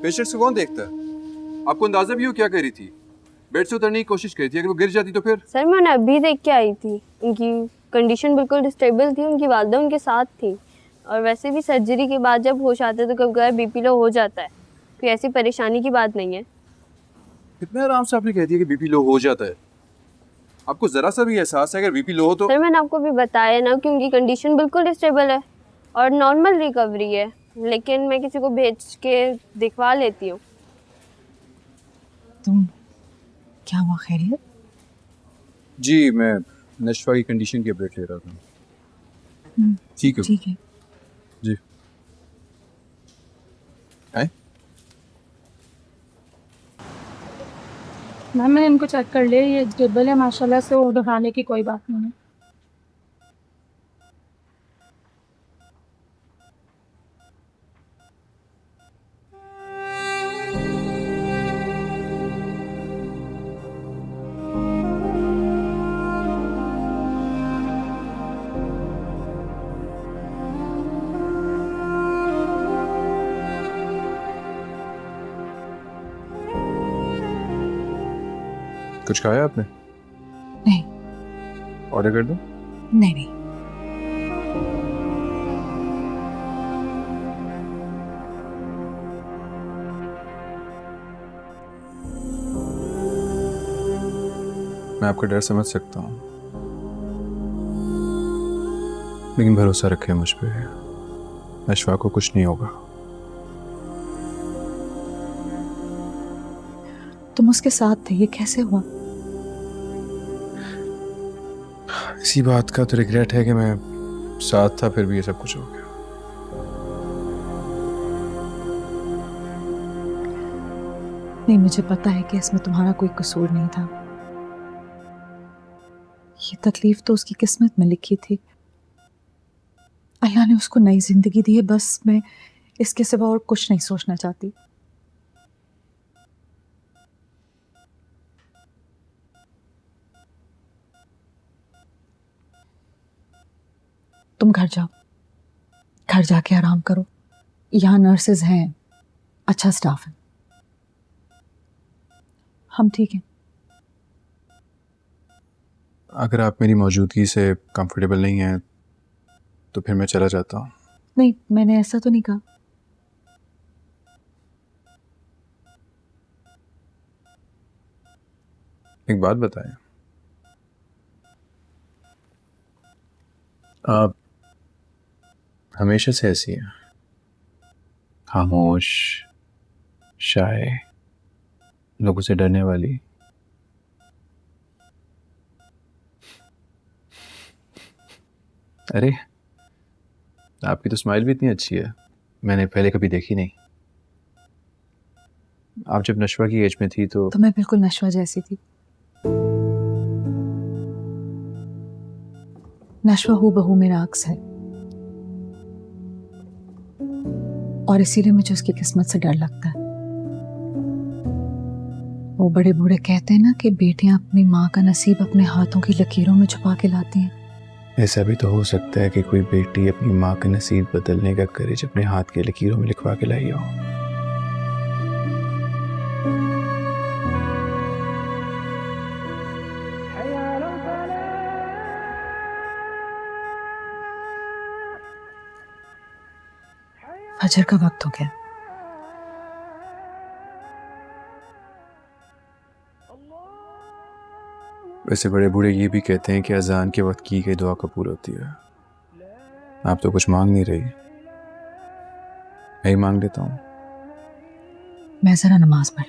Patients को कौन देखता है? आपको अंदाजा भी हो क्या कर रही थी? बेड से उतरने की कोशिश करी थी, अगर वो गिर जाती तो फिर? सर मैं उन्हें अभी देख के आई थी, उनकी कंडीशन बिल्कुल डिस्टेबल थी, उनकी वालदा उनके साथ थी। और वैसे भी सर्जरी के बाद जब होश आते तो कभी कभार बीपी लो हो जाता है, कोई ऐसी परेशानी की बात नहीं है। कितने आराम से आपने कह दिया कि बीपी लो हो जाता है। आपको जरा सा भी एहसास है अगर बीपी लो हो तो? सर मैंने आपको भी बताया ना कि उनकी कंडीशन बिल्कुल डिस्टेबल है और नॉर्मल रिकवरी है, लेकिन मैं किसी को भेज के दिखवा लेती हूँ। तुम क्या हुआ, खैरियत? जी मैं नशवा की कंडीशन की अपडेट ले रहा था। ठीक है ठीक है। जी। आए? मैम मैंने इनको चेक कर लिया, ये स्टेबल है माशाल्लाह से, और दिखाने की कोई बात नहीं है। कुछ खाया आपने? नहीं ऑर्डर कर दूं? नहीं नहीं। मैं आपका डर समझ सकता हूँ, लेकिन भरोसा रखें मुझ पे, नशवा को कुछ नहीं होगा। तुम उसके साथ थे, ये कैसे हुआ? इसी बात का तो रिग्रेट है कि मैं साथ था, फिर भी ये सब कुछ हो गया। नहीं, मुझे पता है कि इसमें तुम्हारा कोई कसूर नहीं था। ये तकलीफ तो उसकी किस्मत में लिखी थी। अल्लाह ने उसको नई जिंदगी दी है, बस मैं इसके सिवा और कुछ नहीं सोचना चाहती। तुम घर जाओ, घर जाके आराम करो। यहाँ नर्सेज हैं, अच्छा स्टाफ है, हम ठीक हैं। अगर आप मेरी मौजूदगी से कंफर्टेबल नहीं हैं तो फिर मैं चला जाता हूँ। नहीं, मैंने ऐसा तो नहीं कहा। एक बात बताएं, आप हमेशा से ऐसी हैं, खामोश, शाय, लोगों से डरने वाली। अरे आपकी तो स्माइल भी इतनी अच्छी है, मैंने पहले कभी देखी नहीं। आप जब नशवा की एज में थी तो मैं बिल्कुल नशवा जैसी थी। नशवा हूबहू मेरा अक्स है, और इसीलिए मुझे उसकी किस्मत से डर लगता है। वो बड़े बूढ़े कहते हैं ना कि बेटियां अपनी माँ का नसीब अपने हाथों की लकीरों में छुपा के लाती हैं। ऐसा भी तो हो सकता है कि कोई बेटी अपनी माँ का नसीब बदलने का करेज अपने हाथ की लकीरों में लिखवा के लाई हो। फजर का वक्त हो गया। वैसे बड़े बूढ़े ये भी कहते हैं कि अजान के वक्त की गई दुआ कबूल होती है। आप तो कुछ मांग नहीं रही, मैं ही मांग लेता हूँ। मैं जरा नमाज पढ़